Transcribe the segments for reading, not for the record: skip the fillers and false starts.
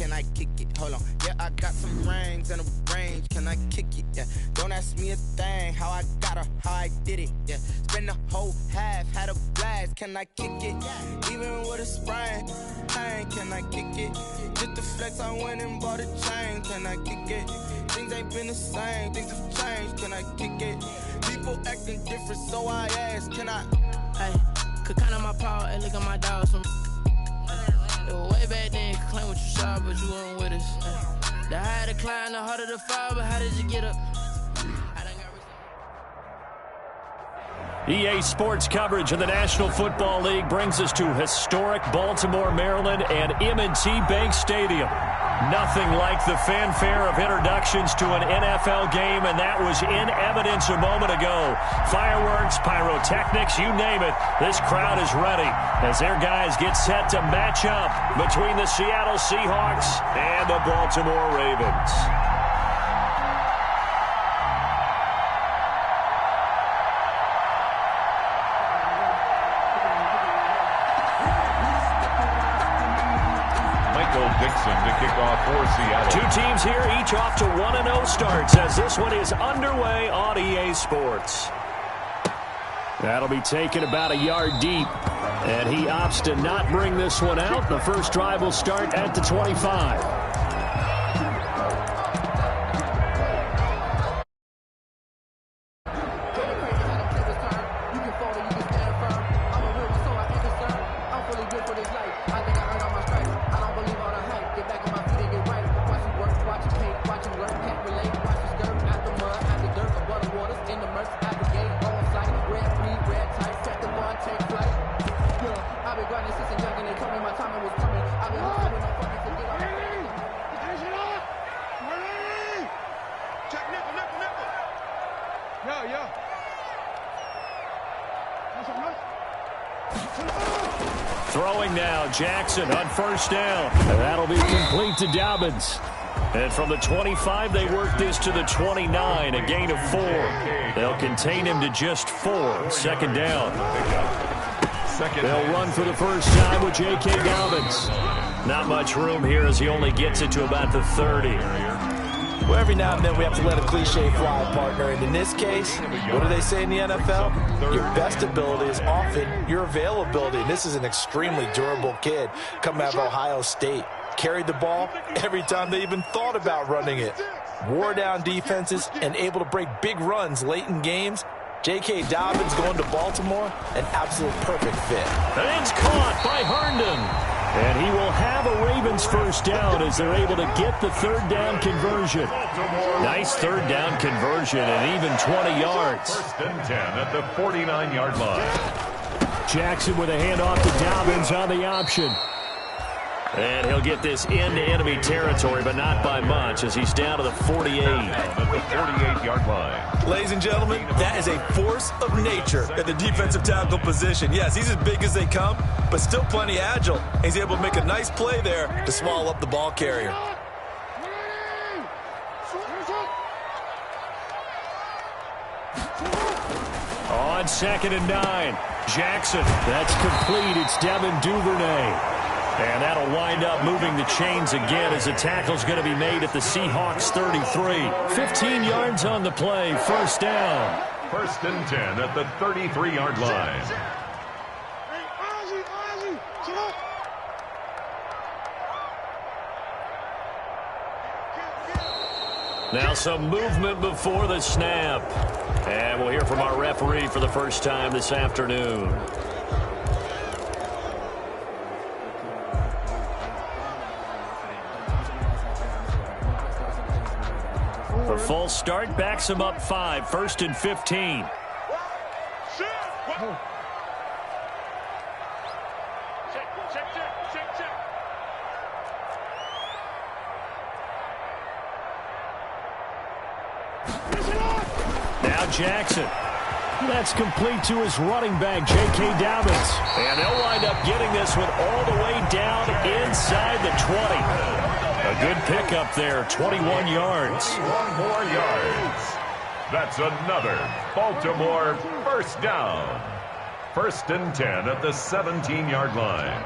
can I kick it? Hold on. Yeah, I got some rings and a range, can I kick it? Yeah, don't ask me a thing, how I got her, how I did it. Yeah, spend the whole half, had a blast, can I kick it? Even with a sprain, pain, can I kick it? Just the flex, I went and bought a chain, can I kick it? Things ain't been the same, things have changed, can I kick it? People acting different, so I ask, can I? Hey, could count on my power, hey, look at my dogs from. It was way back then, you could claim what you saw, but you weren't with us. Hey. The higher the climb, the harder the fall, but how did you get up? EA Sports coverage of the National Football League brings us to historic Baltimore, Maryland, and M&T Bank Stadium. Nothing like the fanfare of introductions to an NFL game, and that was in evidence a moment ago. Fireworks, pyrotechnics, you name it, this crowd is ready as their guys get set to match up between the Seattle Seahawks and the Baltimore Ravens. To kick off for Seattle. Two teams here, each off to 1-0 starts as this one is underway on EA Sports. That'll be taken about a yard deep, and he opts to not bring this one out. The first drive will start at the 25. Throwing now, Jackson on first down. And that'll be complete to Dobbins. And from the 25, they work this to the 29, a gain of 4. They'll contain him to just 4. Second down. They'll run for the first time with J.K. Dobbins. Not much room here as he only gets it to about the 30. Well, every now and then we have to let a cliche fly, partner. And in this case, what do they say in the NFL? Your best ability is often your availability. And this is an extremely durable kid coming out of Ohio State. Carried the ball every time they even thought about running it. Wore down defenses and able to break big runs late in games. J.K. Dobbins going to Baltimore, an absolute perfect fit. And it's caught by Herndon. And he will have a Ravens first down as they're able to get the third down conversion. Nice third down conversion and even 20 yards. First and 10 at the 49-yard line. Jackson with a handoff to Dobbins on the option. And he'll get this into enemy territory, but not by much as he's down to the 48. At the 48-yard line. Ladies and gentlemen, that is a force of nature at the defensive tackle position. Yes, he's as big as they come, but still plenty agile. He's able to make a nice play there to swallow up the ball carrier. On 2nd and 9, Jackson. That's complete. It's Devin Duvernay. And that'll wind up moving the chains again as the tackle's going to be made at the Seahawks 33. 15 yards on the play, first down. First and 10 at the 33-yard line. Now some movement before the snap. And we'll hear from our referee for the first time this afternoon. The full start backs him up 5, 1st and 15. Now Jackson. That's complete to his running back, J.K. Dobbins. And they'll wind up getting this one all the way down inside the 20. A good pickup there, 21 yards. 21 more yards. That's another Baltimore first down. First and 10 at the 17-yard line.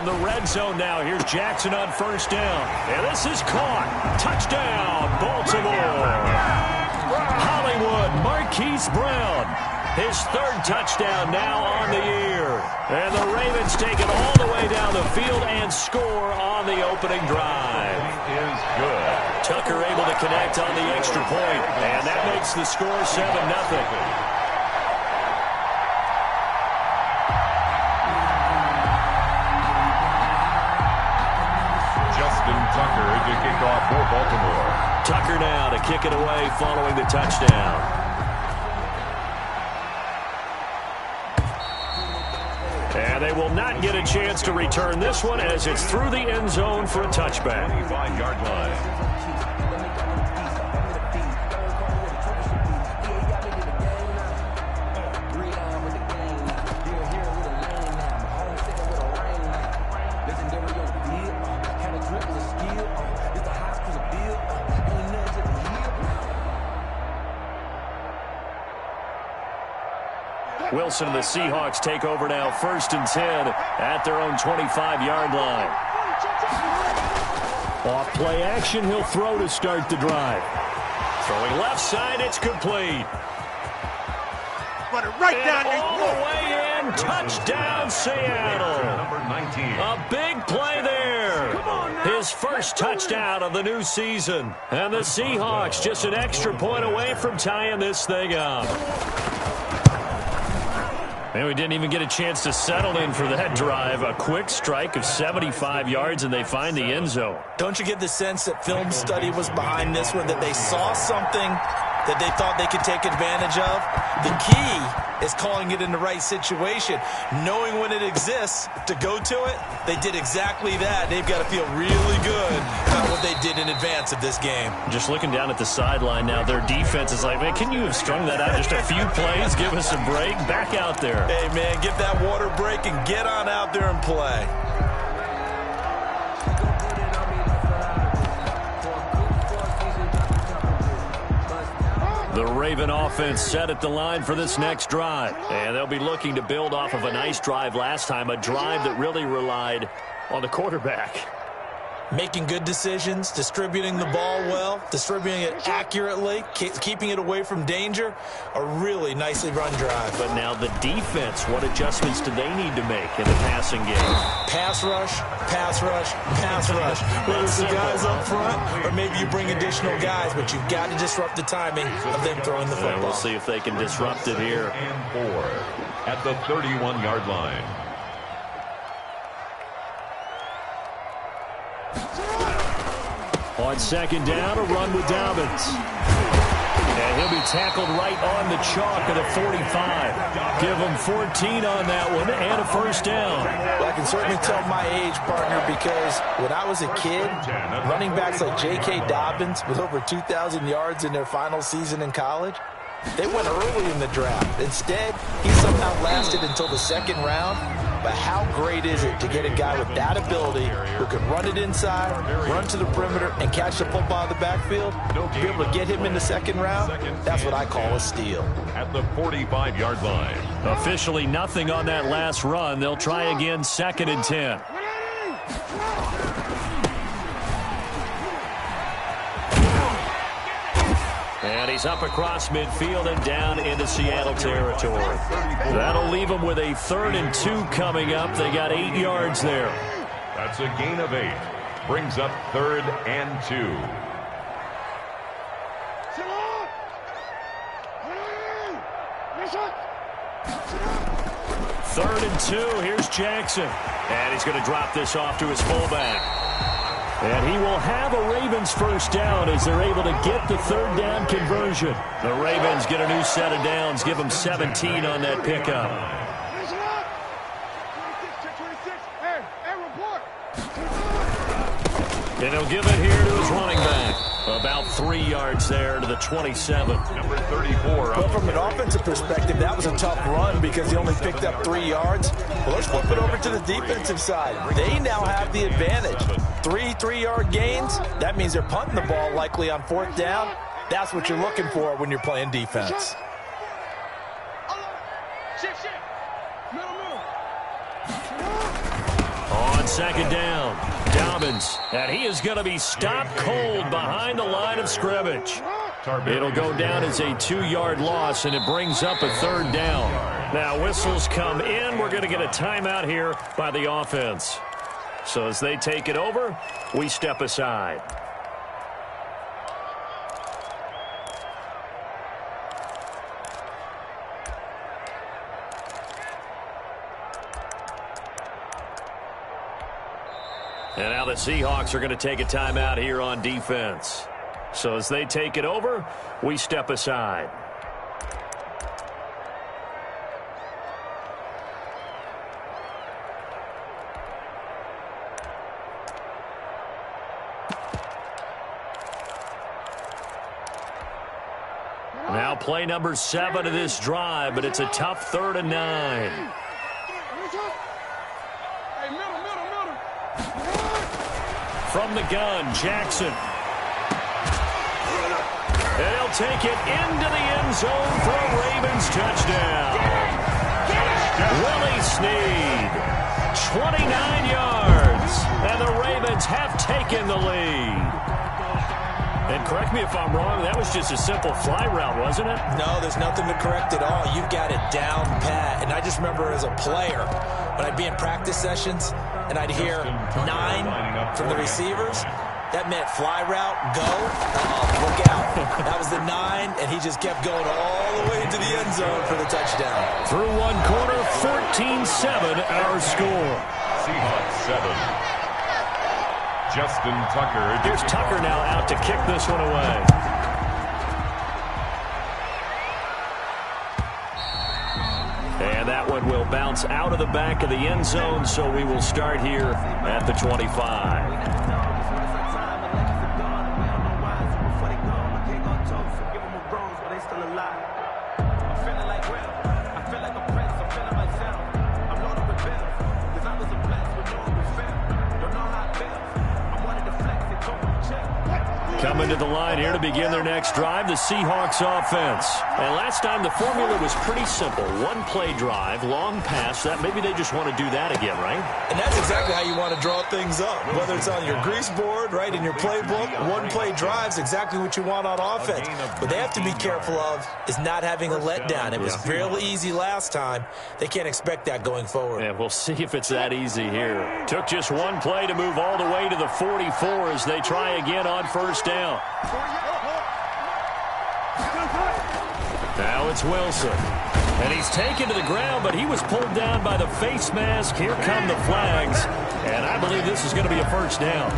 the red zone now. Here's Jackson on first down. And this is caught. Touchdown, Baltimore. Hollywood, Marquise Brown. His third touchdown now on the year. And the Ravens take it all the way down the field and score on the opening drive. Is good. Tucker able to connect on the extra point. And that makes the score 7-0. Tucker to kick off for Baltimore. Tucker now to kick it away following the touchdown. And they will not get a chance to return this one as it's through the end zone for a touchback. 25-yard line. Wilson and the Seahawks take over now, 1st and 10 at their own 25-yard line. Off play action, he'll throw to start the drive. Throwing left side, it's complete. Run it right down all the way in, touchdown Seattle. Number 19. A big play there. His first touchdown of the new season. And the Seahawks just an extra point away from tying this thing up. And we didn't even get a chance to settle in for that drive. A quick strike of 75 yards, and they find the end zone. Don't you get the sense that film study was behind this one, that they saw something that they thought they could take advantage of? The key is calling it in the right situation, knowing when it exists to go to it. They did exactly that. They've got to feel really good about what they did in advance of this game. Just looking down at the sideline now, their defense is like, man, can you have strung that out just a few plays? Give us a break. Back out there. Hey, man, get that water break and get on out there and play. The Raven offense set at the line for this next drive. And they'll be looking to build off of a nice drive last time, a drive that really relied on the quarterback. Making good decisions, distributing the ball well, distributing it accurately, keeping it away from danger. A really nicely run drive. But now the defense, what adjustments do they need to make in the passing game? Pass rush, pass rush, pass rush. Whether it's the guys up front or maybe you bring additional guys, but you've got to disrupt the timing of them throwing the football. We'll see if they can disrupt it here. And 4 at the 31-yard line. On second down, a run with Dobbins. And he'll be tackled right on the chalk at a 45. Give him 14 on that one and a first down. Well, I can certainly tell my age, partner, because when I was a kid, running backs like J.K. Dobbins with over 2,000 yards in their final season in college, they went early in the draft. Instead, he somehow lasted until the second round. But how great is it to get a guy with that ability who can run it inside, run to the perimeter, and catch the football in the backfield? To be able to get him in the second round, that's what I call a steal. At the 45-yard line. Officially nothing on that last run. They'll try again, 2nd and 10. And he's up across midfield and down into Seattle territory. That'll leave them with a 3rd and 2 coming up. They got 8 yards there. That's a gain of 8. Brings up 3rd and 2. 3rd and 2. Here's Jackson. And he's going to drop this off to his fullback. And he will have a Ravens first down as they're able to get the 3rd down conversion. The Ravens get a new set of downs, give them 17 on that pickup. And he'll give it here to his running back. About 3 yards there to the 27. Number 34. Well, from an offensive perspective, that was a tough run because he only picked up 3 yards. Well, let's flip it over to the defensive side. They now have the advantage. 3 3-yard gains. That means they're punting the ball likely on 4th down. That's what you're looking for when you're playing defense. second down. Dobbins, and he is going to be stopped cold behind the line of scrimmage. It'll go down as a 2-yard loss, and it brings up a third down. Now whistles come in. We're going to get a timeout here by the offense. So as they take it over, we step aside. And now the Seahawks are going to take a timeout here on defense. So as they take it over, we step aside. Now play number 7 of this drive, but it's a tough 3rd and 9. From the gun, Jackson. And he'll take it into the end zone for a Ravens touchdown. Willie Snead, 29 yards, and the Ravens have taken the lead. And correct me if I'm wrong, that was just a simple fly route, wasn't it? No, there's nothing to correct at all. You've got it down pat. And I just remember as a player, when I'd be in practice sessions, and I'd hear 9 from the receivers, that meant fly route, go, look out. That was the 9, and he just kept going all the way into the end zone for the touchdown. Through one quarter, 14-7 our score. Seahawks 7. Justin Tucker. Here's Tucker now out to kick this one away. And that one will bounce out of the back of the end zone, so we will start here at the 25. Coming to the line here to begin their next drive, the Seahawks offense. And last time the formula was pretty simple. One-play drive, long pass. That maybe they just want to do that again, right? And that's exactly how you want to draw things up. Whether it's on your grease board, right, in your playbook, one-play drive's exactly what you want on offense. What they have to be careful of is not having a letdown. It was real easy last time. They can't expect that going forward. Yeah, we'll see if it's that easy here. Took just one play to move all the way to the 44 as they try again on first down. Now it's Wilson. And he's taken to the ground, but he was pulled down by the face mask. Here come the flags. And I believe this is going to be a first down.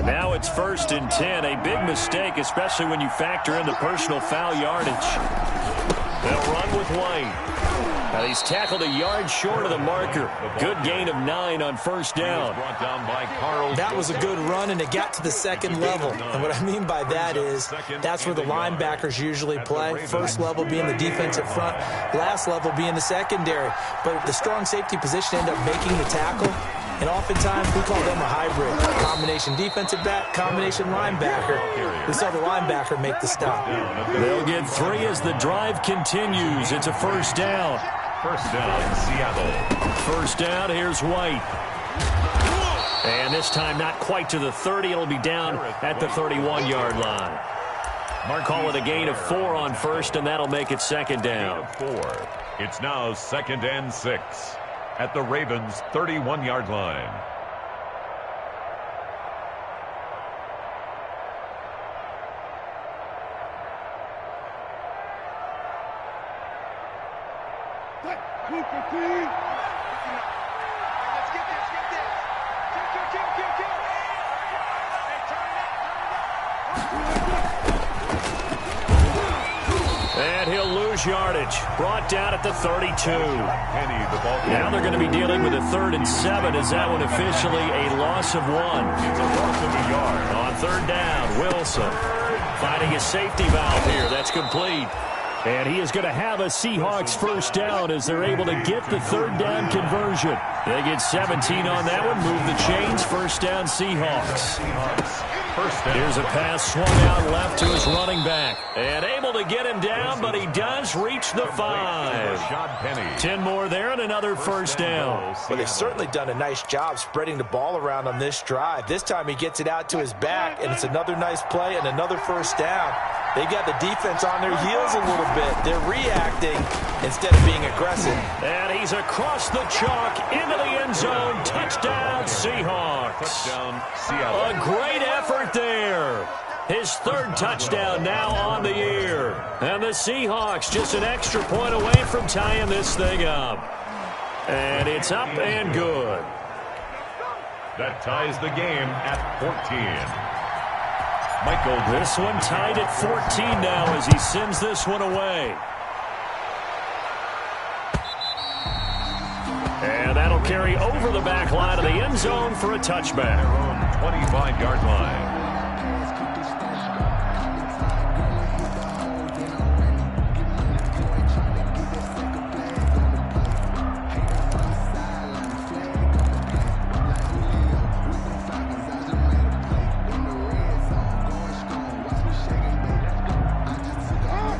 Now it's 1st and 10. A big mistake, especially when you factor in the personal foul yardage. They'll run with White. And he's tackled a yard short of the marker. Good gain of 9 on first down. That was a good run, and it got to the second level. And what I mean by that is that's where the linebackers usually play. First level being the defensive front, last level being the secondary. But the strong safety position ended up making the tackle. And oftentimes, we call them a hybrid. Combination defensive back, combination linebacker. We saw the linebacker make the stop. They'll get 3 as the drive continues. It's a first down. First down, Seattle. First down, here's White. And this time not quite to the 30. It'll be down at the 31-yard line. Call it a gain of 4 on first, and that'll make it second down. 4. It's now 2nd and 6. At the Ravens' 31-yard line. And he'll lose yardage. Brought down at the 32. Now they're going to be dealing with a 3rd and 7. Is that one officially a loss of 1? It's a loss of a yard. On 3rd down, Wilson finding a safety valve here. That's complete. And he is going to have a Seahawks first down as they're able to get the third down conversion. They get 17 on that one. Move the chains. First down, Seahawks. Here's a pass swung out left to his running back. And able to get him down, but he does reach the 5. 10 more there and another first down. Well, they've certainly done a nice job spreading the ball around on this drive. This time he gets it out to his back, and it's another nice play and another first down. They've got the defense on their heels a little bit. They're reacting instead of being aggressive. And he's across the chalk into the end zone. Touchdown, Seahawks. Touchdown, Seattle. A great effort there. His third touchdown now on the year. And the Seahawks just an extra point away from tying this thing up. And it's up and good. That ties the game at 14. This one tied at 14 now as he sends this one away. And that'll carry over the back line of the end zone for a touchback. Their own 25-yard line.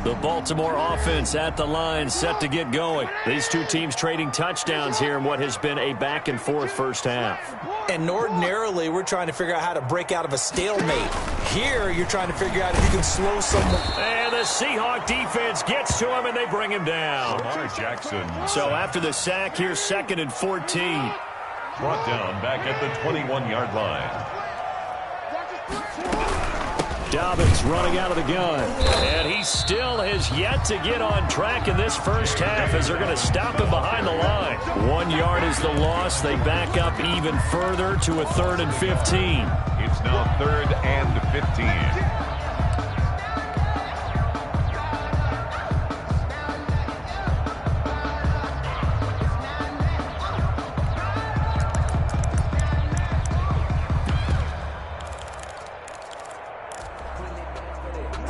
The Baltimore offense at the line, set to get going. These two teams trading touchdowns here in what has been a back-and-forth first half. And ordinarily, we're trying to figure out how to break out of a stalemate. Here, you're trying to figure out if you can slow someone. And the Seahawk defense gets to him, and they bring him down. Lamar Jackson. So after the sack, here's 2nd and 14. Brought down back at the 21-yard line. Dobbins running out of the gun. And he still has yet to get on track in this first half as they're going to stop him behind the line. 1 yard is the loss. They back up even further to a 3rd and 15. It's now 3rd and 15.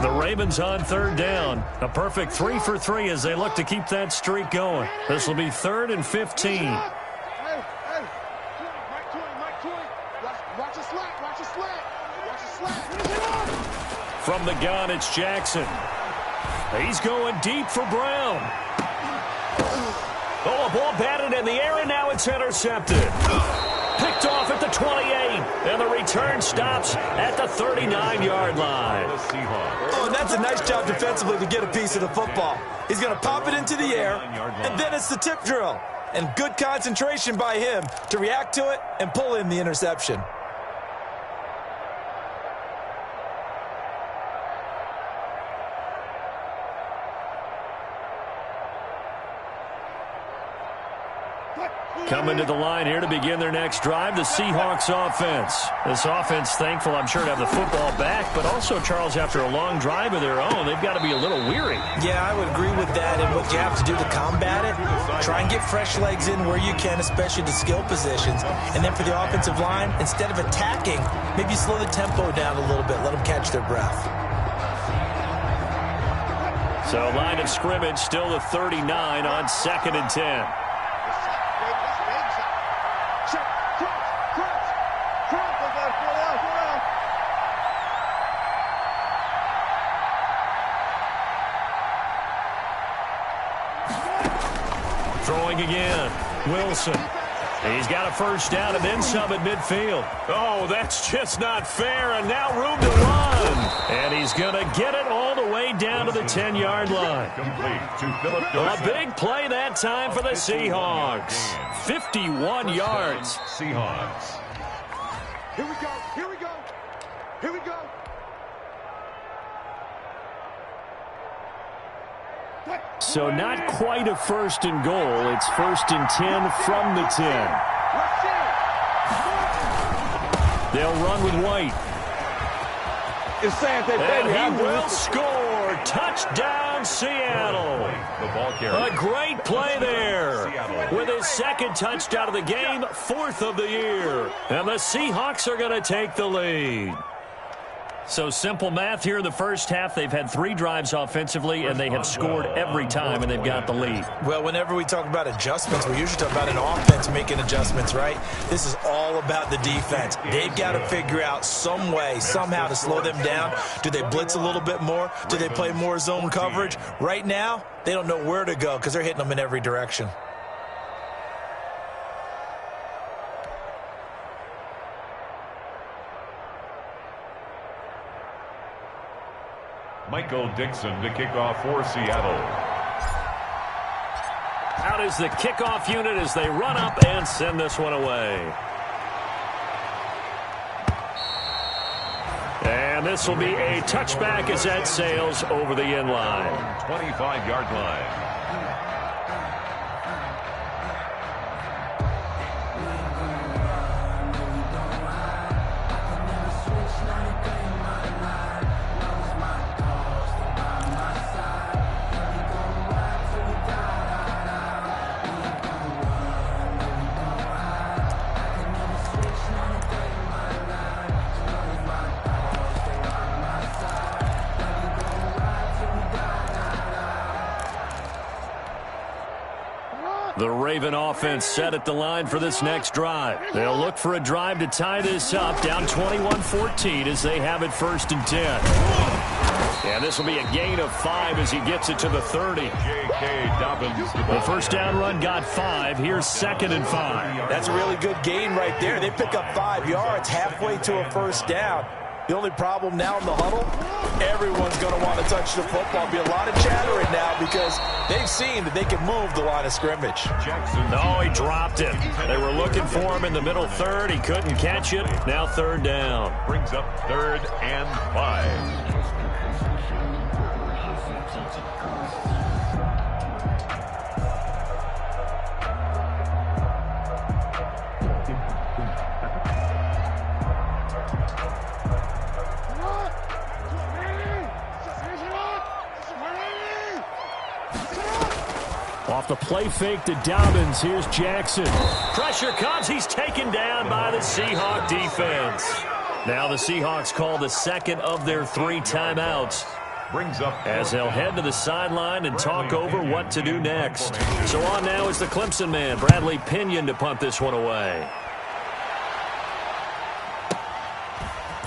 The Ravens on 3rd down. A perfect 3 for 3 as they look to keep that streak going. This will be 3rd and 15. From the gun, it's Jackson. He's going deep for Brown. Oh, a ball batted in the air, and now it's intercepted. Picked off at the 28, and the return stops at the 39-yard line. Oh, and that's a nice job defensively to get a piece of the football. He's going to pop it into the air, and then it's the tip drill. And good concentration by him to react to it and pull in the interception. Coming to the line here to begin their next drive, the Seahawks offense. This offense, thankful, I'm sure, to have the football back, but also, Charles, after a long drive of their own, they've got to be a little weary. Yeah, I would agree with that, and what you have to do to combat it, try and get fresh legs in where you can, especially the skill positions. And then for the offensive line, instead of attacking, maybe slow the tempo down a little bit, let them catch their breath. So line of scrimmage still the 39 on 2nd and 10. Throwing again, Wilson. He's got a first down and then some at midfield. Oh, that's just not fair, and now room to run. And he's going to get it all the way down to the 10-yard line. A big play that time for the Seahawks. 51 yards. Seahawks. Here we go, here we go, here we go. So not quite a 1st and goal. It's 1st and 10 from the 10. They'll run with White. And he will score. Touchdown, Seattle. A great play there. With his 2nd touchdown of the game, 4th of the year. And the Seahawks are going to take the lead. So simple math here in the first half. They've had 3 drives offensively, and they have scored every time, and they've got the lead. Well, whenever we talk about adjustments, we usually talk about an offense making adjustments, right? This is all about the defense. They've got to figure out some way, somehow to slow them down. Do they blitz a little bit more? Do they play more zone coverage? Right now, they don't know where to go because they're hitting them in every direction. Michael Dixon to kick off for Seattle. Out is the kickoff unit as they run up and send this one away. And this will be a touchback as that sails over the end line. 25-yard line. The Raven offense set at the line for this next drive. They'll look for a drive to tie this up, down 21-14 as they have it 1st and 10. And this will be a gain of 5 as he gets it to the 30. J.K. Dobbins. The first down run got 5. Here's 2nd and 5. That's a really good gain right there. They pick up 5 yards halfway to a first down. The only problem now in the huddle, everyone's going to want to touch the football. Be a lot of chattering now because they've seen that they can move the line of scrimmage. No, he dropped it. They were looking for him in the middle third. He couldn't catch it. Now 3rd down. Brings up 3rd and 5. Off the play fake to Dobbins. Here's Jackson. Pressure comes. He's taken down by the Seahawk defense. Now the Seahawks call the 2nd of their 3 timeouts. Brings up as they'll head to the sideline and talk over what to do next. So on now is the Clemson man, Bradley Pinion, to punt this one away.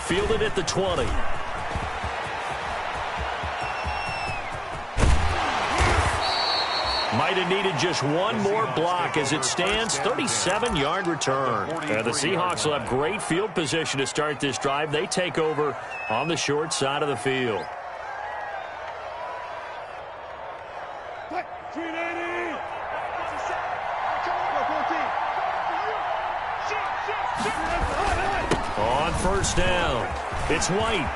Fielded at the 20. Might have needed just one more block as it stands. 37-yard return. The Seahawks will have great field position to start this drive. They take over on the short side of the field. On first down, it's White.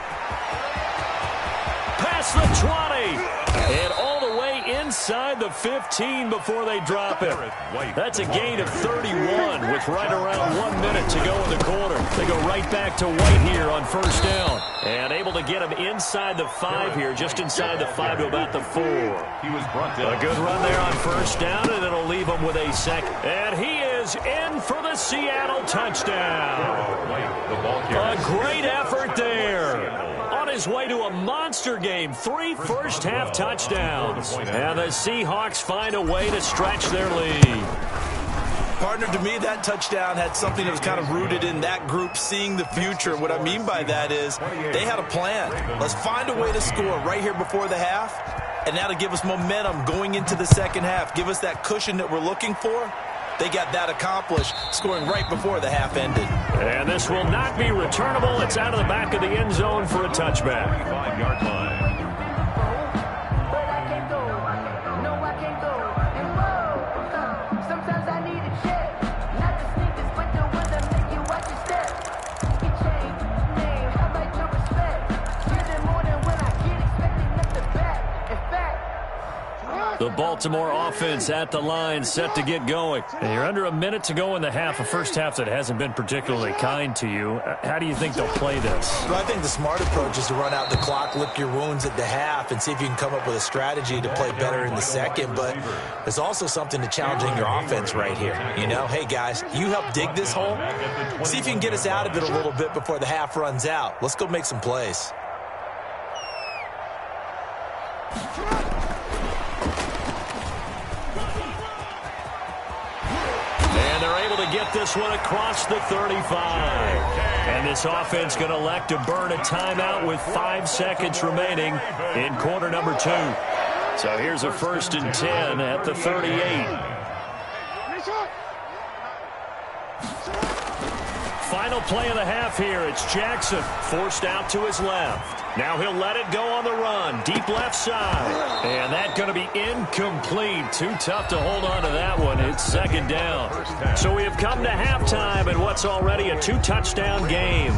Past the 20. And all the way inside the 15 before they drop it. That's a gain of 31 with right around 1 minute to go in the quarter. They go right back to White here on first down. And able to get him inside the 5 here, just inside the 5 to about the 4. He was brought down. A good run there on first down, and it'll leave him with a 2nd. And he is in for the Seattle touchdown. A great effort there. On his way to a monster game, 3 first-half touchdowns. And the Seahawks find a way to stretch their lead. Partner, to me, that touchdown had something that was kind of rooted in that group seeing the future. What I mean by that is they had a plan. Let's find a way to score right here before the half, and now to give us momentum going into the second half, give us that cushion that we're looking for. They got that accomplished, scoring right before the half ended. And this will not be returnable. It's out of the back of the end zone for a touchback. 5-yard line. The Baltimore offense at the line, set to get going. And you're under a minute to go in the half, a first half that hasn't been particularly kind to you. How do you think they'll play this? Well, I think the smart approach is to run out the clock, lick your wounds at the half, and see if you can come up with a strategy to play better in the second. But there's also something to challenging your offense right here. You know, hey, guys, you help dig this hole. See if you can get us out of it a little bit before the half runs out. Let's go make some plays. And they're able to get this one across the 35. And this offense going to elect to burn a timeout with 5 seconds remaining in quarter number 2. So here's a 1st and 10 at the 38. Final play of the half here. It's Jackson forced out to his left. Now he'll let it go on the run. Deep left side. And that's going to be incomplete. Too tough to hold on to that one. It's 2nd down. So we have come to halftime in what's already a 2-touchdown game.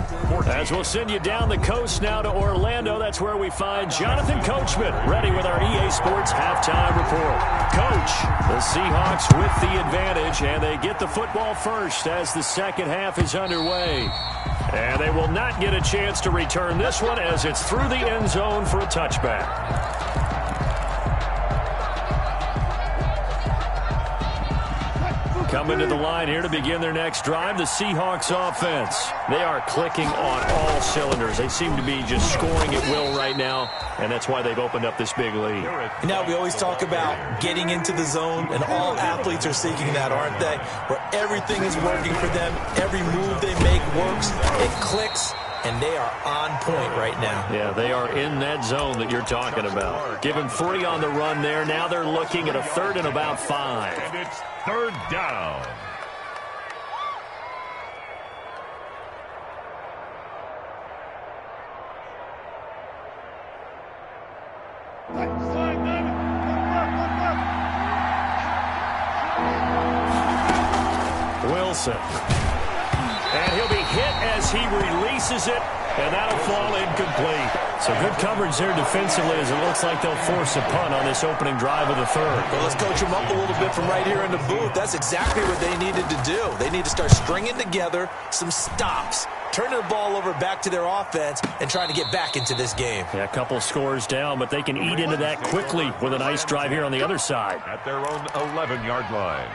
As we'll send you down the coast now to Orlando, that's where we find Jonathan Coachman ready with our EA Sports halftime report. Coach, the Seahawks with the advantage, and they get the football first as the second half is underway. And they will not get a chance to return this one as it's through the end zone for a touchback. Coming to the line here to begin their next drive, the Seahawks offense. They are clicking on all cylinders. They seem to be just scoring at will right now, and that's why they've opened up this big lead. Now, we always talk about getting into the zone, and all athletes are seeking that, aren't they? Where everything is working for them, every move they make works, it clicks, and they are on point right now. Yeah, they are in that zone that you're talking about. Give them 3 on the run there. Now they're looking at a 3rd and about 5. And it's 3rd down. Wilson. And he'll be hit as he releases it, and that'll fall incomplete. So good coverage there defensively as it looks like they'll force a punt on this opening drive of the 3rd. Well, let's coach them up a little bit from right here in the booth. That's exactly what they needed to do. They need to start stringing together some stops, turning the ball over back to their offense, and trying to get back into this game. Yeah, a couple scores down, but they can eat into that quickly with a nice drive here on the other side. At their own 11-yard line.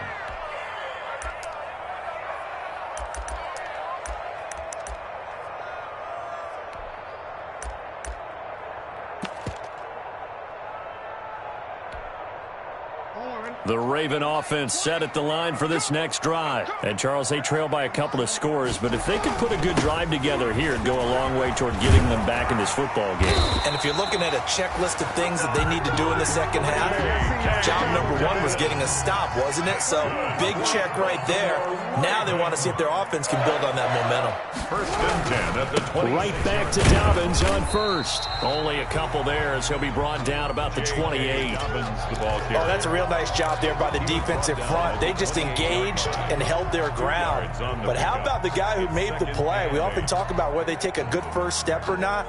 The Raven offense set at the line for this next drive. And, Charles, they trail by a couple of scores, but if they could put a good drive together here, it'd go a long way toward getting them back in this football game. And if you're looking at a checklist of things that they need to do in the second half, job number 1 was getting a stop, wasn't it? So, big check right there. Now they want to see if their offense can build on that momentum. 1st and 10 at the 20. Right back to Dobbins on 1st. Only a couple there as he'll be brought down about the 28. Oh, that's a real nice job there by the defensive front. They just engaged and held their ground. But how about the guy who made the play? We often talk about whether they take a good first step or not.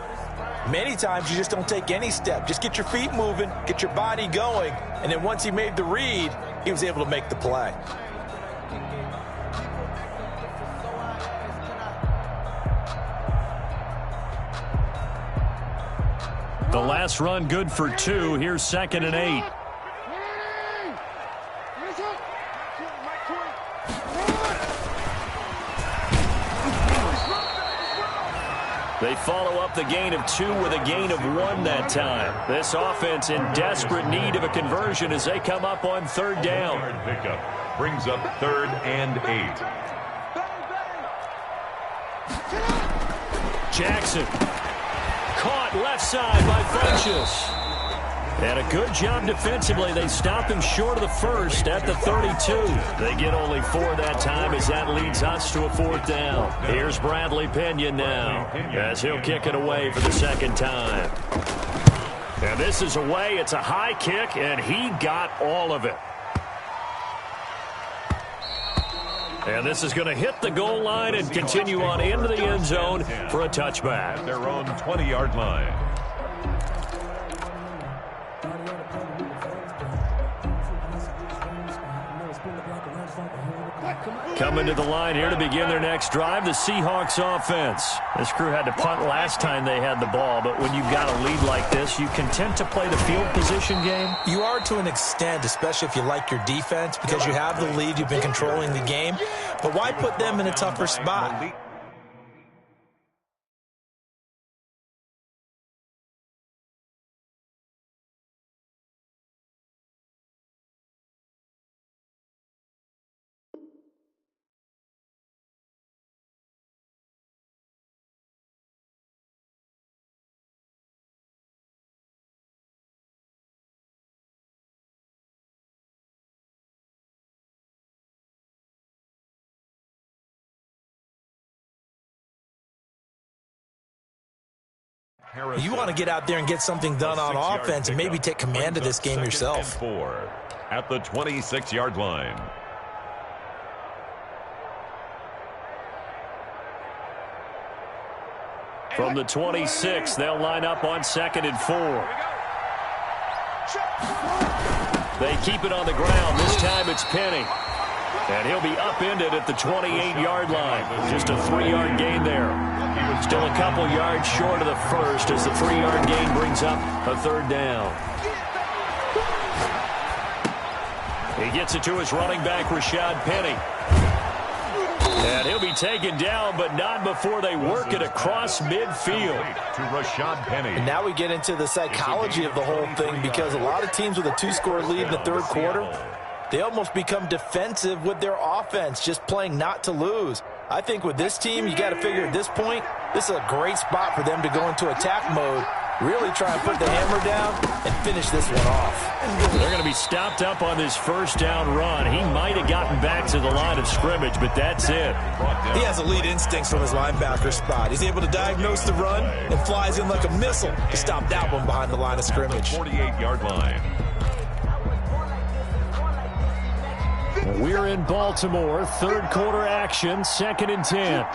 Many times you just don't take any step. Just get your feet moving, get your body going, and then once he made the read, he was able to make the play. The last run good for 2. Here's 2nd and 8. They follow up the gain of 2 with a gain of 1 that time. This offense in desperate need of a conversion as they come up on 3rd down. Pickup brings up 3rd and 8. Jackson. Caught left side by Funchess. And a good job defensively. They stop him short of the 1st at the 32. They get only 4 that time as that leads us to a 4th down. Here's Bradley Pena now as he'll kick it away for the 2nd time. And this is away. It's a high kick, and he got all of it. And this is going to hit the goal line and continue on into the end zone for a touchback. At their own 20-yard line. Coming to the line here to begin their next drive, the Seahawks offense. This crew had to punt last time they had the ball, but when you've got a lead like this, you content to play the field position game? You are to an extent, especially if you like your defense, because you have the lead, you've been controlling the game. But why put them in a tougher spot? You want to get out there and get something done on offense and maybe take command of this game yourself. 4 at the 26-yard line. From the 26, they'll line up on 2nd and 4. They keep it on the ground. This time it's Penny. And he'll be upended at the 28-yard line. Just a 3-yard gain there. Still a couple yards short of the first as the 3-yard gain brings up a 3rd down. He gets it to his running back, Rashad Penny. And he'll be taken down, but not before they work it across midfield. To Rashad Penny. And now we get into the psychology of the whole thing, because a lot of teams with a 2-score lead in the 3rd quarter, they almost become defensive with their offense, just playing not to lose. I think with this team, you got to figure at this point, this is a great spot for them to go into attack mode, really try and put the hammer down and finish this one off. They're going to be stopped up on this 1st down run. He might have gotten back to the line of scrimmage, but that's it. He has elite instincts from his linebacker spot. He's able to diagnose the run and flies in like a missile to stop that one behind the line of scrimmage. 48-yard line. We're in Baltimore, 3rd quarter action, 2nd and 10.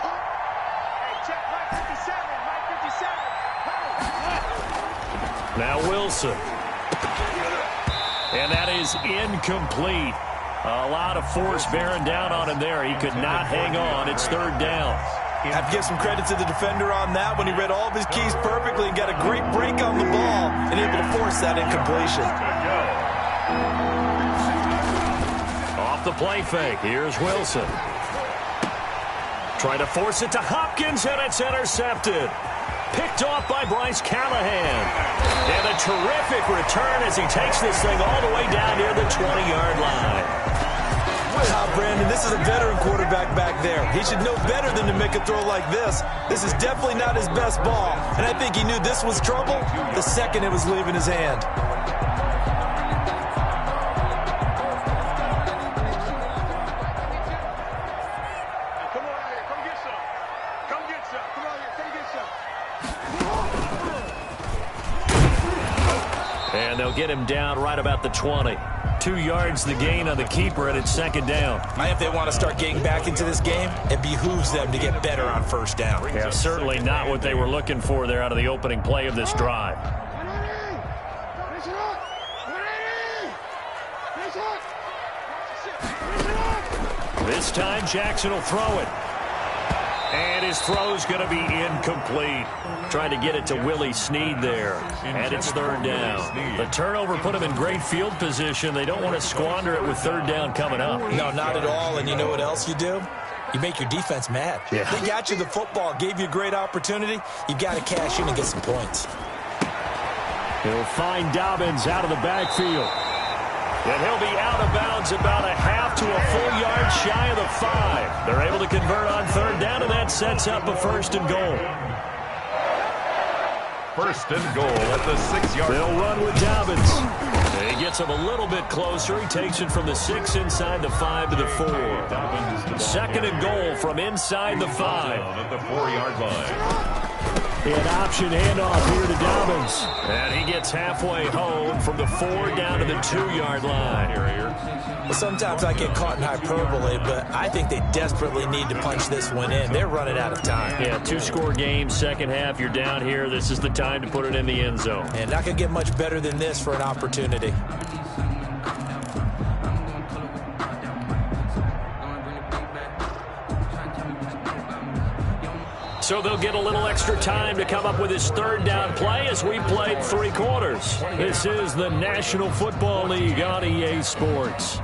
Now Wilson. And that is incomplete. A lot of force bearing down on him there. He could not hang on. It's 3rd down. I have to give some credit to the defender on that when he read all of his keys perfectly and got a great break on the ball and able to force that incompletion. Off the play fake. Here's Wilson. Trying to force it to Hopkins, and it's intercepted. Picked off by Bryce Callahan. And a terrific return as he takes this thing all the way down near the 20-yard line. Brandon, this is a veteran quarterback back there. He should know better than to make a throw like this. This is definitely not his best ball, and I think he knew this was trouble the second it was leaving his hand. And they'll get him down right about the 20. 2 yards the gain on the keeper, and it's 2nd down. If they want to start getting back into this game, it behooves them to get better on 1st down. Yeah, certainly not what they were looking for there out of the opening play of this drive. This time Jackson will throw it. And his throw's going to be incomplete. Trying to get it to Willie Snead there. And it's 3rd down. The turnover put him in great field position. They don't want to squander it with 3rd down coming up. No, not at all. And you know what else you do? You make your defense mad. Yeah. They got you the football, gave you a great opportunity. You got to cash in and get some points. He'll find Dobbins out of the backfield. And he'll be out of bounds about a half to a full yard shy of the 5. They're able to convert on 3rd down, and that sets up a 1st and goal. 1st and goal at the 6-yard line. They'll run with Dobbins. He gets him a little bit closer. He takes it from the 6 inside the 5 to the 4. 2nd and goal from inside the 5. At the 4-yard line. An option handoff here to Dobbins. And he gets halfway home from the 4 down to the 2-yard line. Well, sometimes I get caught in hyperbole, but I think they desperately need to punch this one in. They're running out of time. Yeah, 2-score game, 2nd half. You're down here. This is the time to put it in the end zone. And not going to get much better than this for an opportunity. So they'll get a little extra time to come up with his third down play as we played 3 quarters. This is the National Football League on EA Sports.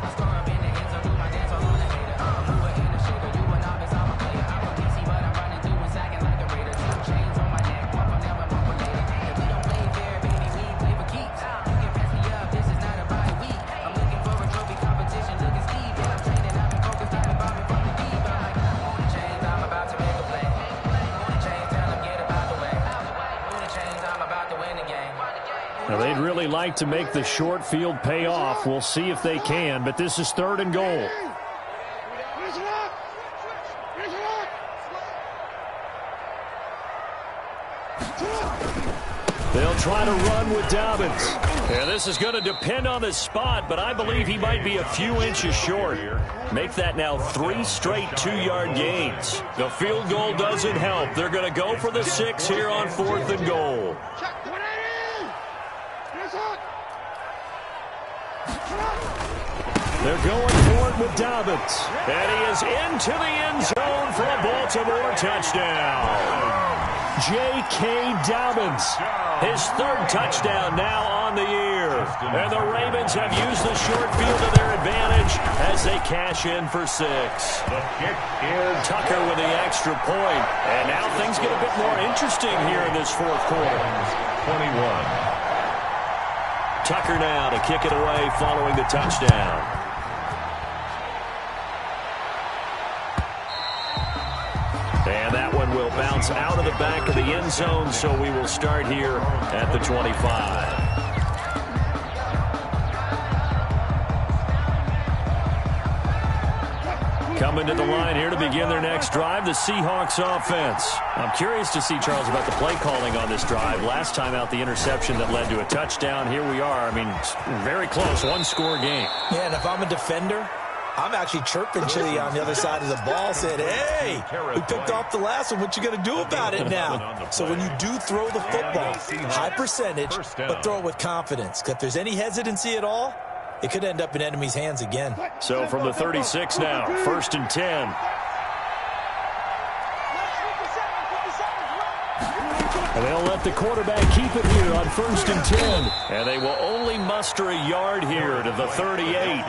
Now, they'd really like to make the short field pay off. We'll see if they can, but this is 3rd and goal. They'll try to run with Dobbins. And this is going to depend on the spot, but I believe he might be a few inches short. Make that now 3 straight 2-yard gains. The field goal doesn't help. They're going to go for the 6 here on 4th and goal. They're going for it with Dobbins. And he is into the end zone for a Baltimore touchdown. J.K. Dobbins, his 3rd touchdown now on the year. And the Ravens have used the short field to their advantage as they cash in for 6. The kick is Tucker with the extra point. And now things get a bit more interesting here in this 4th quarter. 21. Tucker now to kick it away following the touchdown. And that one will bounce out of the back of the end zone, so we will start here at the 25. Coming to the line here to begin their next drive, the Seahawks offense. I'm curious to see, Charles, about the play calling on this drive. Last time out, the interception that led to a touchdown. Here we are. I mean, very close, 1-score game. Yeah, and if I'm a defender, I'm actually chirping Chili on the other side of the ball, saying, hey, we picked off the last one. What you going to do about it now? So when you do throw the football, high percentage, but throw it with confidence. If there's any hesitancy at all, it could end up in enemy's hands again. So from the 36 now, 1st and 10. And they'll let the quarterback keep it here on 1st and 10. And they will only muster a yard here to the 38.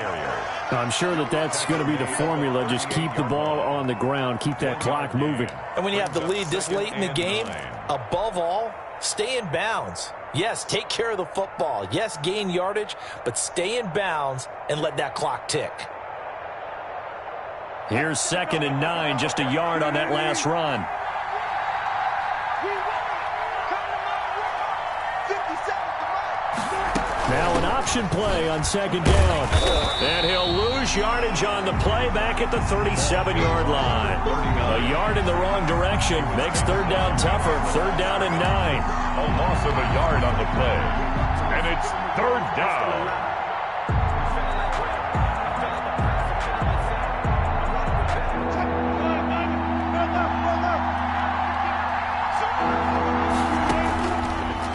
I'm sure that's going to be the formula. Just keep the ball on the ground, keep that clock moving. And when you have the lead this late in the game, above all, stay in bounds. Yes, take care of the football. Yes, gain yardage, but stay in bounds and let that clock tick. Here's 2nd and 9, just a yard on that last run. Now an option play on 2nd down. And he'll lose yardage on the play back at the 37-yard line. A yard in the wrong direction makes 3rd down tougher. 3rd down and 9. a loss of a yard on the play. And it's 3rd down.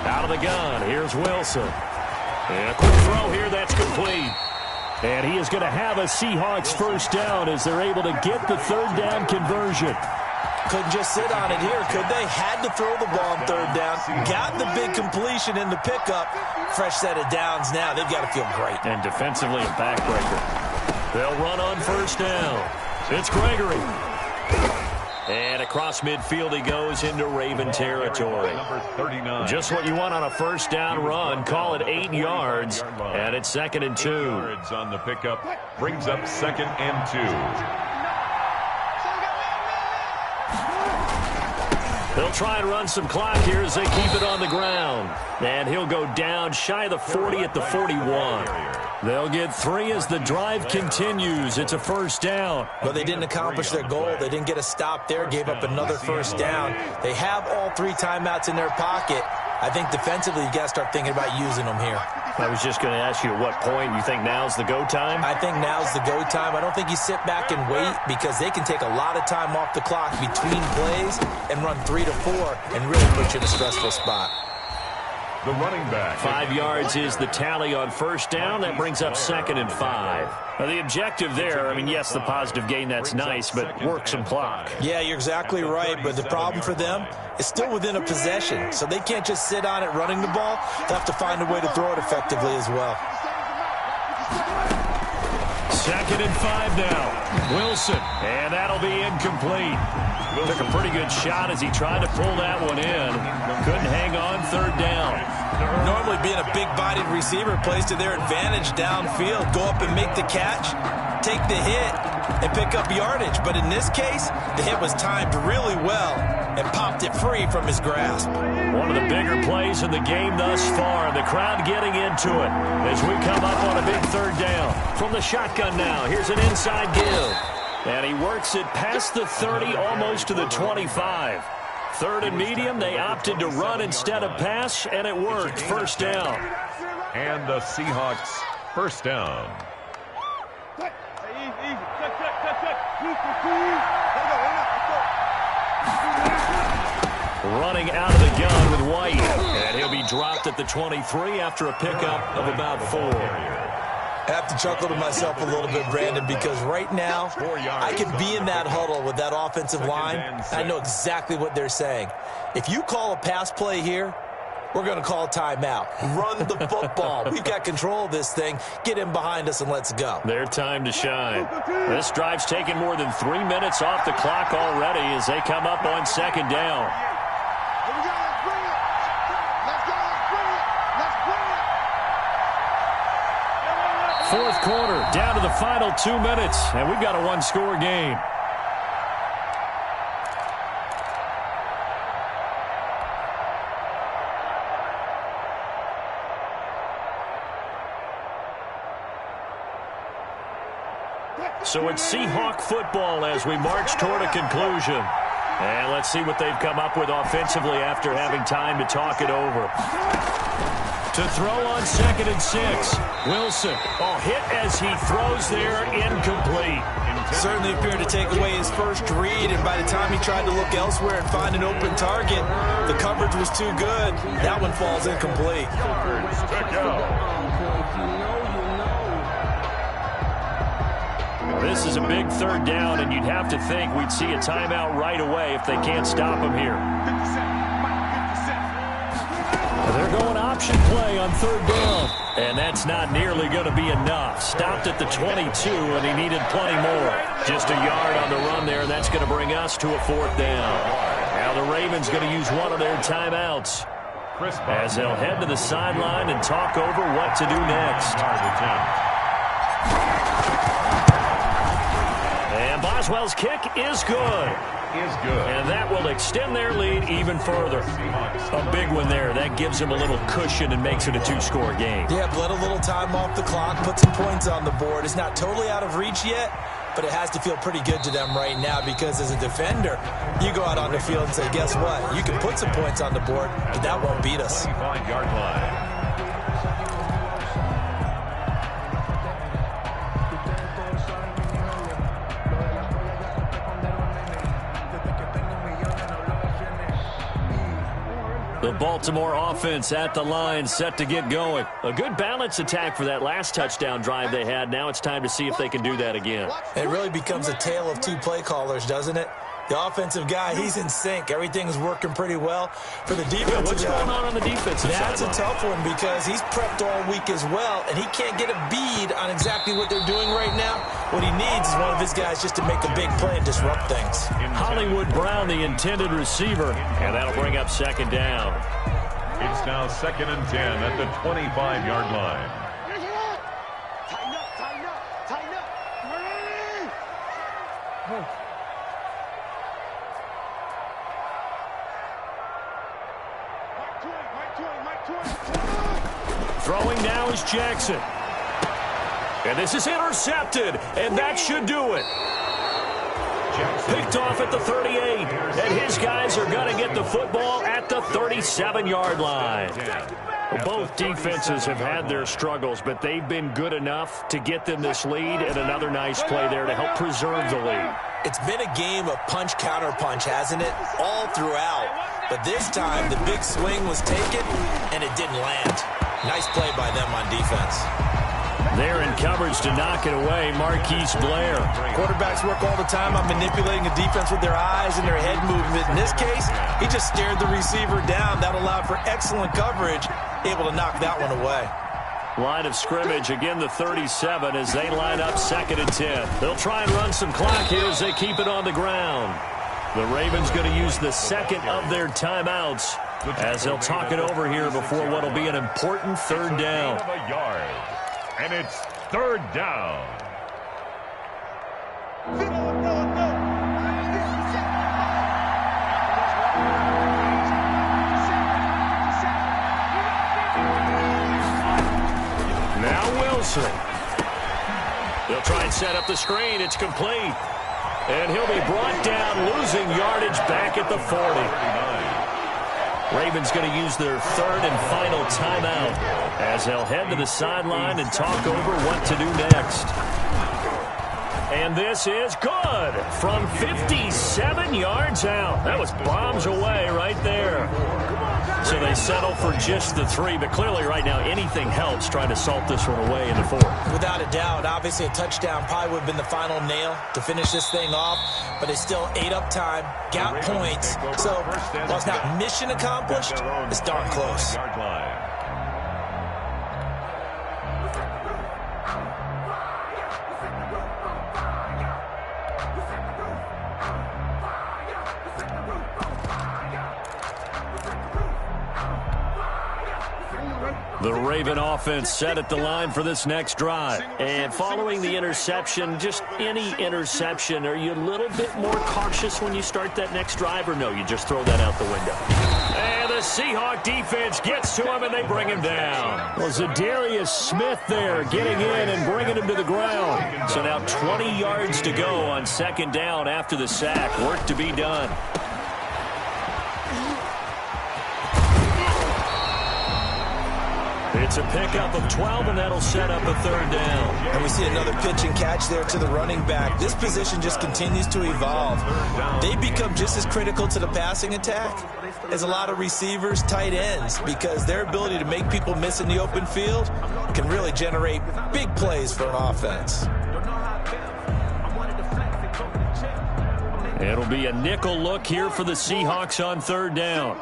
Out of the gun, here's Wilson. And a quick throw here, that's complete. And he is going to have a Seahawks 1st down as they're able to get the 3rd down conversion. Couldn't just sit on it here, could they? Had to throw the ball on 3rd down. Got the big completion in the pickup. Fresh set of downs now. They've got to feel great. And defensively, a backbreaker. They'll run on 1st down. It's Gregory. And across midfield he goes into Raven territory. Number 39. Just what you want on a 1st down run. Call it 8 yards. And it's 2nd and 2. 8 yards on the pickup. Brings up 2nd and 2. They'll try and run some clock here as they keep it on the ground. And he'll go down shy of the 40 at the 41. They'll get 3 as the drive continues. It's a 1st down. But they didn't accomplish their goal. They didn't get a stop there. Gave up another 1st down. They have all 3 timeouts in their pocket. I think defensively you got to start thinking about using them here. I was just going to ask you at what point you think now's the go time? I think now's the go time. I don't think you sit back and wait because they can take a lot of time off the clock between plays and run 3 to 4 and really put you in a stressful spot. the running back. 5 yards is the tally on first down. That brings up 2nd and 5. Now, the objective there, I mean, yes, the positive gain, that's nice, but work some clock. Yeah, you're exactly right, but the problem for them is still within a possession, so they can't just sit on it running the ball. They'll have to find a way to throw it effectively as well. 2nd and 5 now. Wilson, and that'll be incomplete. Took a pretty good shot as he tried to pull that one in. Couldn't hang on 3rd down. Normally being a big-bodied receiver plays to their advantage downfield. Go up and make the catch, take the hit, and pick up yardage. But in this case, the hit was timed really well and popped it free from his grasp. One of the bigger plays in the game thus far. The crowd getting into it as we come up on a big 3rd down. From the shotgun now, here's an inside give. And he works it past the 30, almost to the 25. 3rd and medium, they opted to run instead of pass, and it worked. 1st down. And the Seahawks 1st down. Running out of the gun with White. And he'll be dropped at the 23 after a pickup of about 4. I have to chuckle to myself a little bit, Brandon, because right now I can be in that huddle with that offensive line. I know exactly what they're saying. If you call a pass play here, we're going to call a timeout. Run the football. We've got control of this thing. Get in behind us and let's go. Their time to shine. This drive's taken more than 3 minutes off the clock already as they come up on 2nd down. 4th quarter, down to the final 2 minutes, and we've got a 1-score game. So it's Seahawk football as we march toward a conclusion. And let's see what they've come up with offensively after having time to talk it over. To throw on 2nd and 6. Wilson, hit as he throws there, incomplete. Certainly appeared to take away his first read, and by the time he tried to look elsewhere and find an open target, the coverage was too good. That one falls incomplete. This is a big 3rd down, and you'd have to think we'd see a timeout right away if they can't stop him here. They're going option play on 3rd down. And that's not nearly going to be enough. Stopped at the 22, and he needed plenty more. Just a yard on the run there. That's going to bring us to a 4th down. Now the Ravens going to use one of their timeouts as they'll head to the sideline and talk over what to do next. And Boswell's kick is good. And that will extend their lead even further. A big one there. That gives them a little cushion and makes it a 2-score game. Yeah, let a little time off the clock, put some points on the board. It's not totally out of reach yet, but it has to feel pretty good to them right now because as a defender, you go out on the field and say, guess what? You can put some points on the board, but that won't beat us. 25-yard line. The Baltimore offense at the line, set to get going. A good balance attack for that last touchdown drive they had. Now it's time to see if they can do that again. It really becomes a tale of 2 play callers, doesn't it? The offensive guy, he's in sync. Everything's working pretty well. For the defensive what's going on the defensive side? That's a tough one because he's prepped all week as well, and he can't get a bead on exactly what they're doing right now. What he needs is one of his guys just to make a big play and disrupt things. Hollywood Brown, the intended receiver, and that'll bring up 2nd down. It's now 2nd and 10 at the 25-yard line. Throwing now is Jackson. And this is intercepted, and that should do it. Picked off at the 38, and his guys are going to get the football at the 37-yard line. Both defenses have had their struggles, but they've been good enough to get them this lead, and another nice play there to help preserve the lead. It's been a game of punch-counter-punch, hasn't it? All throughout. But this time, the big swing was taken, and it didn't land. Nice play by them on defense. They're in coverage to knock it away, Marquise Blair. Quarterbacks work all the time on manipulating the defense with their eyes and their head movement. In this case, he just stared the receiver down. That allowed for excellent coverage, able to knock that one away. Line of scrimmage, again the 37 as they line up 2nd and 10. They'll try and run some clock here as they keep it on the ground. The Ravens going to use the second of their timeouts as they'll talk it over here before what will be an important 3rd down. And it's 3rd down. Now Wilson. They'll try and set up the screen. It's complete. And he'll be brought down, losing yardage back at the 40. Ravens going to use their 3rd and final timeout as they'll head to the sideline and talk over what to do next. And this is good from 57 yards out. That was bombs away right there. So they settle for just the 3, but clearly right now anything helps trying to salt this one away in the 4th. Without a doubt, obviously a touchdown probably would have been the final nail to finish this thing off, but it's still ate up time, got points, so while it's not mission accomplished, it's darn close. The Raven offense set at the line for this next drive. And following the interception, just any interception, are you a little bit more cautious when you start that next drive, or no, you just throw that out the window? And the Seahawk defense gets to him, and they bring him down. Well, Zadarius Smith there getting in and bringing him to the ground. So now 20 yards to go on 2nd down after the sack. Work to be done. It's a pickup of 12, and that'll set up a 3rd down. And we see another pitch and catch there to the running back. This position just continues to evolve. They become just as critical to the passing attack as a lot of receivers, tight ends, because their ability to make people miss in the open field can really generate big plays for an offense. It'll be a nickel look here for the Seahawks on 3rd down.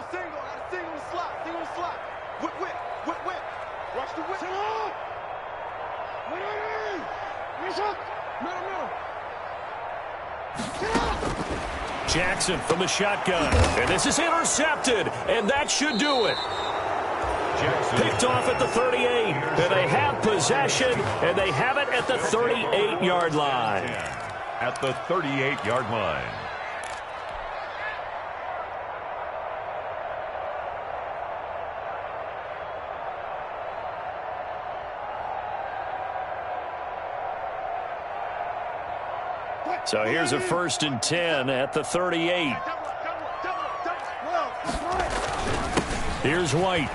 Jackson from the shotgun. And this is intercepted. And that should do it. Picked off at the 38. And they have possession. And they have it at the 38-yard line. At the 38-yard line. So here's a 1st and 10 at the 38. Here's White.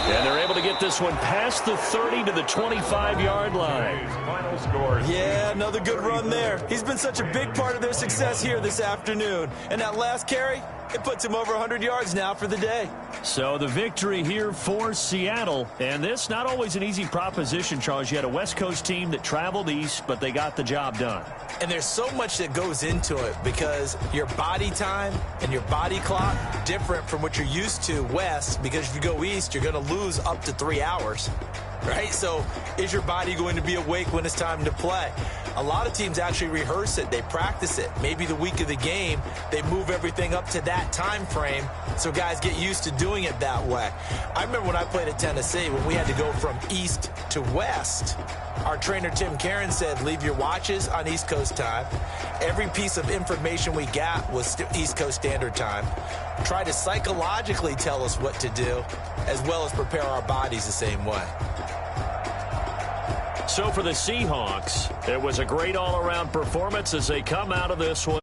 And they're able to get this one past the 30 to the 25-yard line. Final score. Yeah, another good run there. He's been such a big part of their success here this afternoon. And that last carry, it puts him over 100 yards now for the day. So the victory here for Seattle. And this not always an easy proposition, Charles. You had a West Coast team that traveled east, but they got the job done. And there's so much that goes into it because your body time and your body clock different from what you're used to west, because if you go east, you're going to lose up to 3 hours. Right? So is your body going to be awake when it's time to play? A lot of teams actually rehearse it. They practice it. Maybe the week of the game, they move everything up to that time frame so guys get used to doing it that way. I remember when I played at Tennessee, when we had to go from east to west, our trainer Tim Karen said, leave your watches on East Coast time. Every piece of information we got was East Coast Standard Time. Try to psychologically tell us what to do, as well as prepare our bodies the same way. So for the Seahawks, it was a great all-around performance as they come out of this one